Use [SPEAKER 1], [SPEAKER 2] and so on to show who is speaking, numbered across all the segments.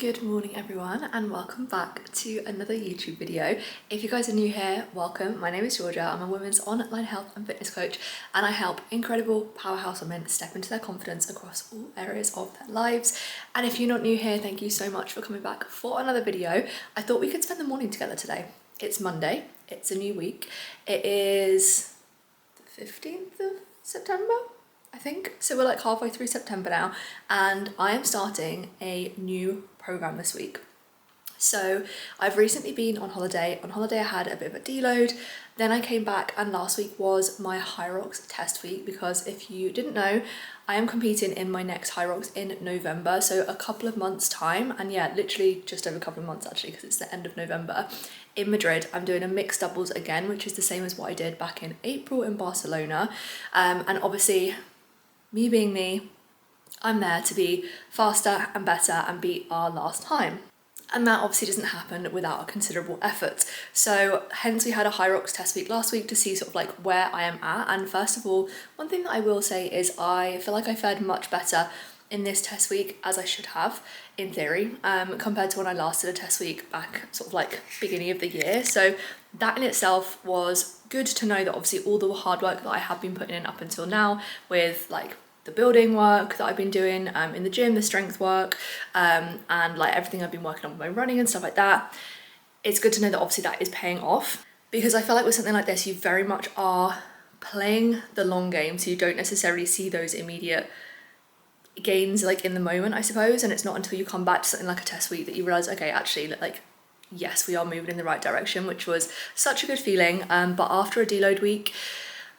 [SPEAKER 1] Good morning everyone and welcome back to another YouTube video. If you guys are new here, welcome. My name is Georgia. I'm a women's online health and fitness coach and I help incredible powerhouse women step into their confidence across all areas of their lives. And if you're not new here, thank you so much for coming back for another video. I thought we could spend the morning together today. It's Monday, it's a new week. It is the 15th of September, I think. So we're like halfway through September now and I am starting a new program this week. So I've recently been on holiday. On holiday I had a bit of a deload, then I came back and last week was my Hyrox test week because if you didn't know, I am competing in my next Hyrox in November, so a couple of months time, and yeah, literally just over a couple of months actually because it's the end of November. In Madrid, I'm doing a mixed doubles again, which is the same as what I did back in April in Barcelona, and obviously me being me, I'm there to be faster and better and beat our last time. And that obviously doesn't happen without a considerable effort. So hence we had a Hyrox test week last week to see sort of like where I am at. And first of all, one thing that I will say is I feel like I fared much better in this test week as I should have in theory, compared to when I last did a test week back sort of like beginning of the year. So that in itself was good to know that obviously all the hard work that I have been putting in up until now with like the building work that I've been doing in the gym, the strength work, and like everything I've been working on with my running and stuff like that, it's good to know that obviously that is paying off, because I feel like with something like this you very much are playing the long game, so you don't necessarily see those immediate gains like in the moment, I suppose, and it's not until you come back to something like a test week that you realize, okay, actually like yes, we are moving in the right direction, which was such a good feeling. But after a deload week,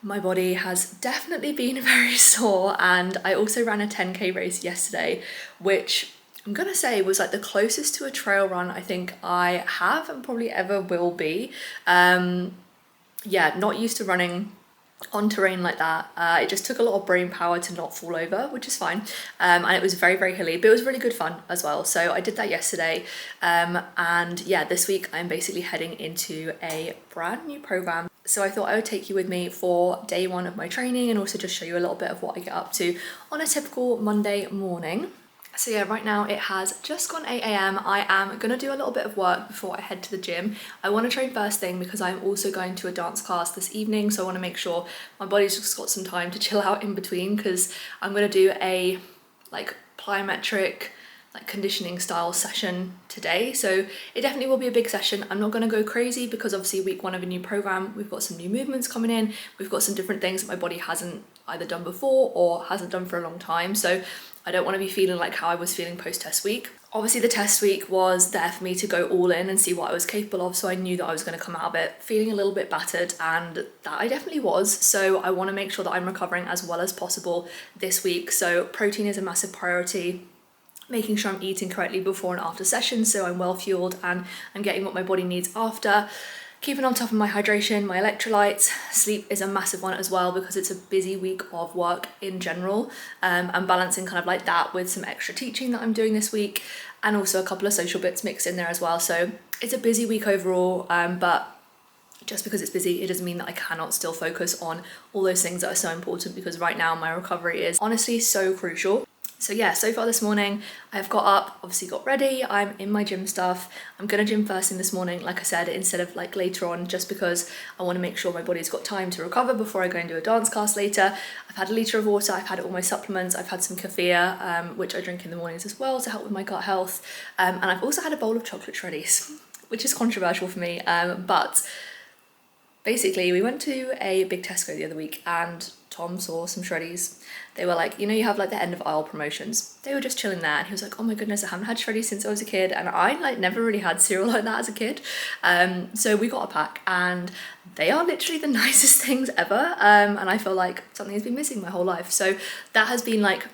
[SPEAKER 1] my body has definitely been very sore, and I also ran a 10k race yesterday, which I'm gonna say was like the closest to a trail run I think I have and probably ever will be. Yeah, not used to running on terrain like that. It just took a lot of brain power to not fall over, which is fine, and it was very, very hilly, but it was really good fun as well. So I did that yesterday, and yeah, this week I'm basically heading into a brand new program. So I thought I would take you with me for day one of my training and also just show you a little bit of what I get up to on a typical Monday morning. So yeah, right now it has just gone 8 a.m. I am gonna do a little bit of work before I head to the gym. I wanna train first thing because I'm also going to a dance class this evening, so I wanna make sure my body's just got some time to chill out in between, because I'm gonna do a like plyometric like conditioning style session today, so it definitely will be a big session. I'm not going to go crazy because obviously week one of a new program, we've got some new movements coming in, we've got some different things that my body hasn't either done before or hasn't done for a long time, so I don't want to be feeling like how I was feeling post-test week. Obviously the test week was there for me to go all in and see what I was capable of, so I knew that I was going to come out of it feeling a little bit battered, and that I definitely was. So I want to make sure that I'm recovering as well as possible this week. So protein is a massive priority, making sure I'm eating correctly before and after sessions so I'm well fueled and I'm getting what my body needs after. Keeping on top of my hydration, my electrolytes. Sleep is a massive one as well because it's a busy week of work in general. I'm balancing kind of like that with some extra teaching that I'm doing this week and also a couple of social bits mixed in there as well. So it's a busy week overall, but just because it's busy, it doesn't mean that I cannot still focus on all those things that are so important, because right now my recovery is honestly so crucial. So yeah, so far this morning, I've got up, obviously got ready, I'm in my gym stuff. I'm gonna gym first thing this morning, like I said, instead of like later on, just because I wanna make sure my body's got time to recover before I go and do a dance class later. I've had a litre of water, I've had all my supplements, I've had some kefir, which I drink in the mornings as well to help with my gut health. And I've also had a bowl of chocolate shreddies, which is controversial for me, but basically we went to a big Tesco the other week and Tom saw some shreddies. They were like, you know, you have like the end of aisle promotions. They were just chilling there and he was like, oh my goodness, I haven't had shreddies since I was a kid, and I like never really had cereal like that as a kid. So we got a pack and they are literally the nicest things ever, and I feel like something has been missing my whole life. So that has been like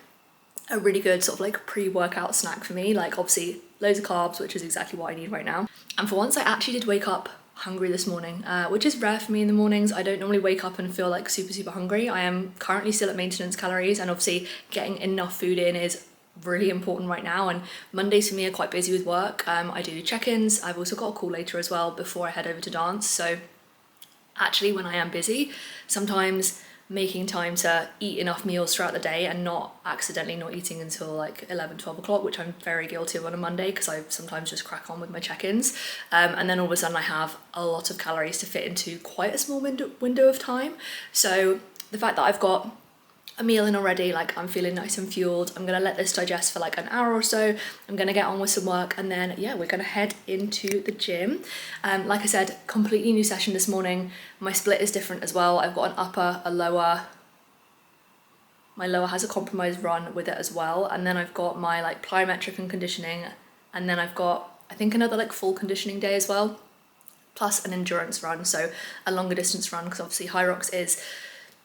[SPEAKER 1] a really good sort of like pre-workout snack for me, like obviously loads of carbs, which is exactly what I need right now. And for once I actually did wake up hungry this morning, which is rare for me in the mornings. I don't normally wake up and feel like super hungry. I am currently still at maintenance calories, and obviously getting enough food in is really important right now, and Mondays for me are quite busy with work. I do check-ins. I've also got a call later as well before I head over to dance, so actually when I am busy, sometimes making time to eat enough meals throughout the day and not accidentally not eating until like 11-12 o'clock, which I'm very guilty of on a Monday because I sometimes just crack on with my check-ins, and then all of a sudden I have a lot of calories to fit into quite a small window of time. So the fact that I've got a meal in already, like I'm feeling nice and fueled. I'm gonna let this digest for like an hour or so. I'm gonna get on with some work, and then yeah, we're gonna head into the gym. Like I said, completely new session this morning. My split is different as well. I've got an upper, a lower. My lower has a compromised run with it as well, and then I've got my like plyometric and conditioning, and then I've got I think another like full conditioning day as well, plus an endurance run, so a longer distance run, because obviously Hyrox is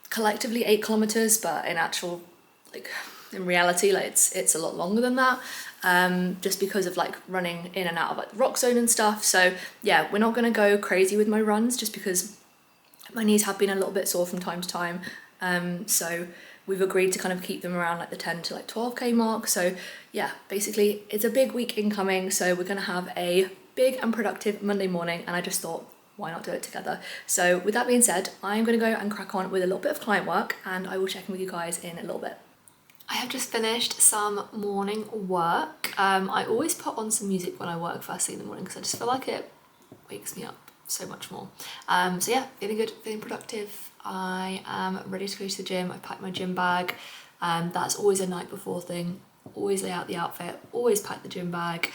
[SPEAKER 1] collectively 8 kilometers, but in reality, like it's a lot longer than that, just because of like running in and out of like the rock zone and stuff. So yeah, we're not gonna go crazy with my runs just because my knees have been a little bit sore from time to time. So we've agreed to kind of keep them around like the 10 to like 12k mark. So yeah, basically it's a big week incoming, so we're gonna have a big and productive Monday morning, and I just thought, why not do it together? So with that being said, I'm going to go and crack on with a little bit of client work, and I will check in with you guys in a little bit. I have just finished some morning work. I always put on some music when I work first thing in the morning because I just feel like it wakes me up so much more. So yeah, feeling good, feeling productive. I am ready to go to the gym. I packed my gym bag. That's always a night before thing. Always lay out the outfit, always pack the gym bag,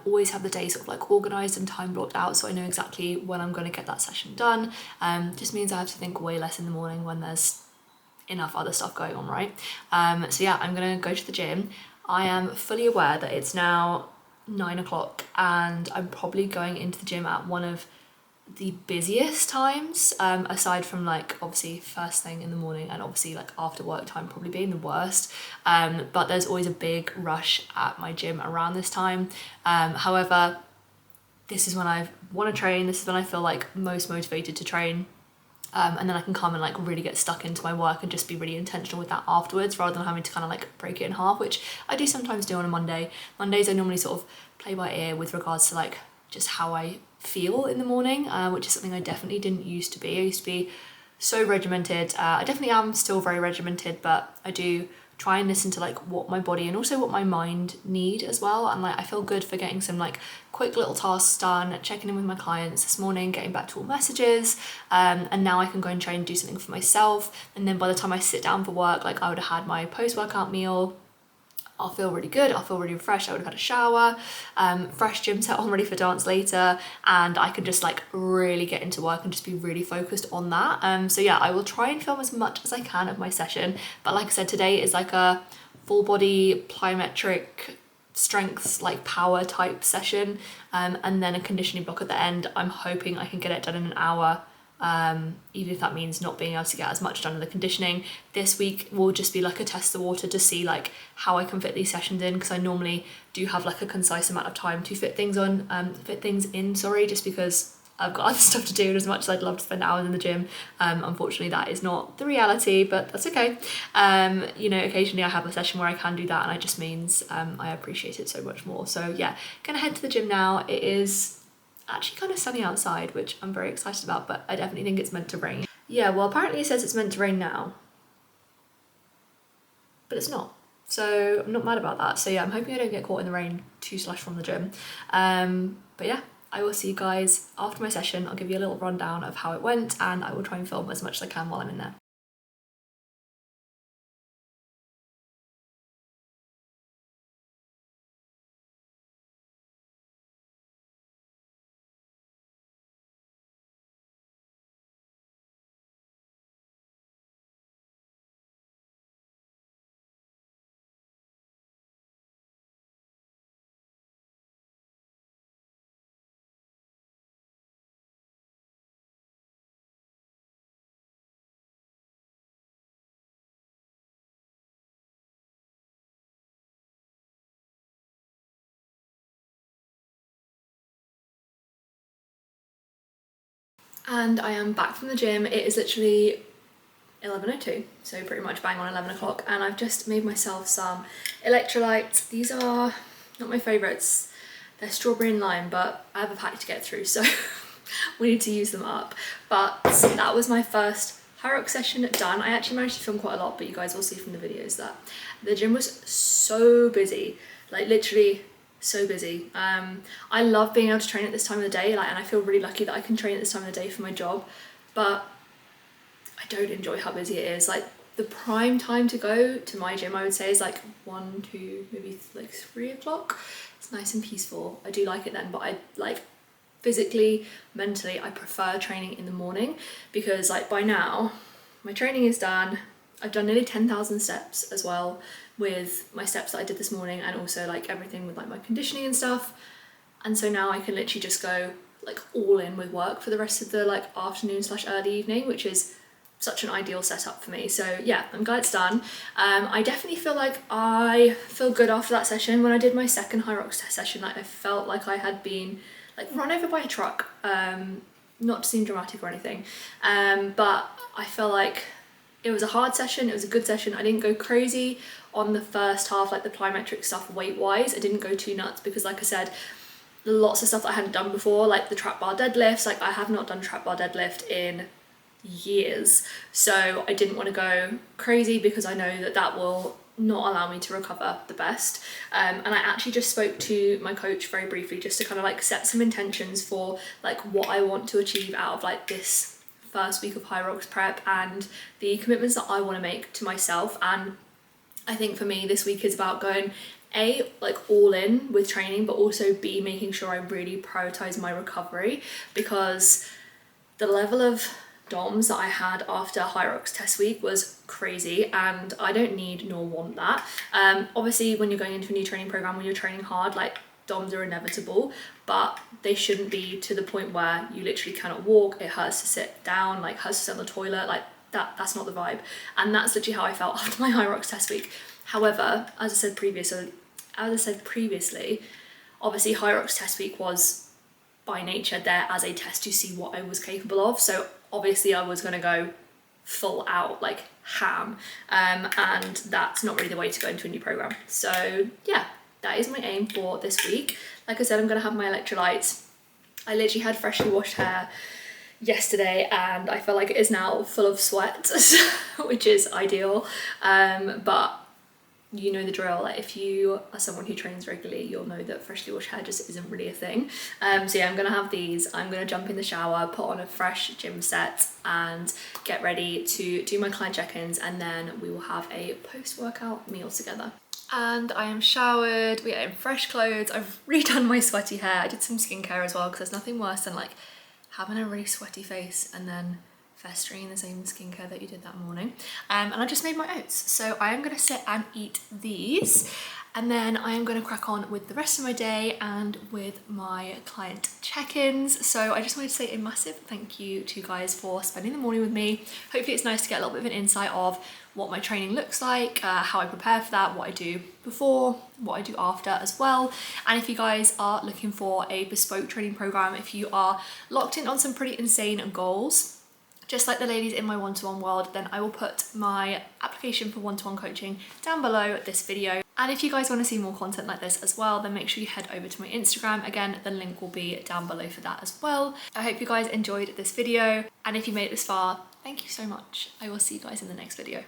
[SPEAKER 1] always have the day sort of like organised and time blocked out so I know exactly when I'm going to get that session done. Just means I have to think way less in the morning when there's enough other stuff going on, right? So yeah, I'm going to go to the gym. I am fully aware that it's now 9 o'clock and I'm probably going into the gym at one of the busiest times, aside from like obviously first thing in the morning and obviously like after work time probably being the worst, but there's always a big rush at my gym around this time. However, this is when I want to train, this is when I feel like most motivated to train, and then I can come and like really get stuck into my work and just be really intentional with that afterwards, rather than having to kind of like break it in half, which I do sometimes do on a Monday. Mondays I normally sort of play by ear with regards to like just how I feel in the morning, which is something I definitely didn't used to be. I used to be so regimented. I definitely am still very regimented, but I do try and listen to like what my body and also what my mind need as well. And like I feel good for getting some like quick little tasks done, checking in with my clients this morning, getting back to all messages, and now I can go and try and do something for myself. And then by the time I sit down for work, like I would have had my post-workout meal, I'll feel really good, I'll feel really refreshed, I would have had a shower, fresh gym set on ready for dance later, and I can just like really get into work and just be really focused on that. So yeah, I will try and film as much as I can of my session, but like I said, today is like a full body plyometric strengths like power type session, and then a conditioning block at the end. I'm hoping I can get it done in an hour. Even if that means not being able to get as much done in the conditioning. This week will just be like a test the water to see like how I can fit these sessions in, because I normally do have like a concise amount of time to fit things in, just because I've got other stuff to do, and as much as I'd love to spend hours in the gym, unfortunately that is not the reality, but that's okay. You know, occasionally I have a session where I can do that, and it just means I appreciate it so much more. So yeah, gonna head to the gym now. It is actually kind of sunny outside, which I'm very excited about, but I definitely think it's meant to rain. Yeah, well apparently it says it's meant to rain now, but it's not. So I'm not mad about that. So yeah, I'm hoping I don't get caught in the rain from the gym. But yeah, I will see you guys after my session. I'll give you a little rundown of how it went, and I will try and film as much as I can while I'm in there. And I am back from the gym. It is literally 11:02, so pretty much bang on 11 o'clock, and I've just made myself some electrolytes. These are not my favourites, they're strawberry and lime, but I have a pack to get through, so we need to use them up. But that was my first Hyrox session done. I actually managed to film quite a lot, but you guys will see from the videos that the gym was so busy, like literally so busy. I love being able to train at this time of the day, like, and I feel really lucky that I can train at this time of the day for my job, but I don't enjoy how busy it is. Like the prime time to go to my gym, I would say, is like 1, 2, maybe like 3 o'clock. It's nice and peaceful. I do like it then, but I like physically, mentally, I prefer training in the morning, because like by now my training is done. I've done nearly 10,000 steps as well with my steps that I did this morning, and also like everything with like my conditioning and stuff. And so now I can literally just go like all in with work for the rest of the like afternoon / early evening, which is such an ideal setup for me. So yeah, I'm glad it's done. I definitely feel like I feel good after that session. When I did my second Hyrox test session, like I felt like I had been like run over by a truck. Not to seem dramatic or anything, but I feel like it was a hard session, it was a good session. I didn't go crazy on the first half, like the plyometric stuff weight wise. I didn't go too nuts because, like I said, lots of stuff that I hadn't done before, like the trap bar deadlifts. Like I have not done trap bar deadlift in years, so I didn't want to go crazy because I know that that will not allow me to recover the best. And I actually just spoke to my coach very briefly just to kind of like set some intentions for like what I want to achieve out of like this first week of Hyrox prep and the commitments that I want to make to myself. And I think for me this week is about going A, like all in with training, but also B, making sure I really prioritize my recovery, because the level of DOMs that I had after Hyrox test week was crazy, and I don't need nor want that. Obviously when you're going into a new training program, when you're training hard, like DOMs are inevitable, but they shouldn't be to the point where you literally cannot walk, it hurts to sit down, like hurts to sit on the toilet, like that's not the vibe. And that's literally how I felt after my Hyrox test week. However, as I said previously, obviously Hyrox test week was by nature there as a test to see what I was capable of. So obviously I was going to go full out, like ham, and that's not really the way to go into a new program. So yeah, that is my aim for this week. Like I said, I'm going to have my electrolytes. I literally had freshly washed hair yesterday and I feel like it is now full of sweat, which is ideal, but you know the drill. Like if you are someone who trains regularly, you'll know that freshly washed hair just isn't really a thing. So yeah, I'm gonna have these. I'm gonna jump in the shower, put on a fresh gym set and get ready to do my client check-ins, and then we will have a post-workout meal together. And I am showered, we are in fresh clothes. I've redone my sweaty hair. I did some skincare as well, because there's nothing worse than like having a really sweaty face and then festering in the same skincare that you did that morning. And I just made my oats. So I am gonna sit and eat these, and then I am gonna crack on with the rest of my day and with my client check-ins. So I just wanted to say a massive thank you to you guys for spending the morning with me. Hopefully it's nice to get a little bit of an insight of what my training looks like, how I prepare for that, what I do before, what I do after as well. And if you guys are looking for a bespoke training program, if you are locked in on some pretty insane goals, just like the ladies in my one-to-one world, then I will put my application for one-to-one coaching down below this video. And if you guys want to see more content like this as well, then make sure you head over to my Instagram. Again, the link will be down below for that as well. I hope you guys enjoyed this video, and if you made it this far, thank you so much. I will see you guys in the next video.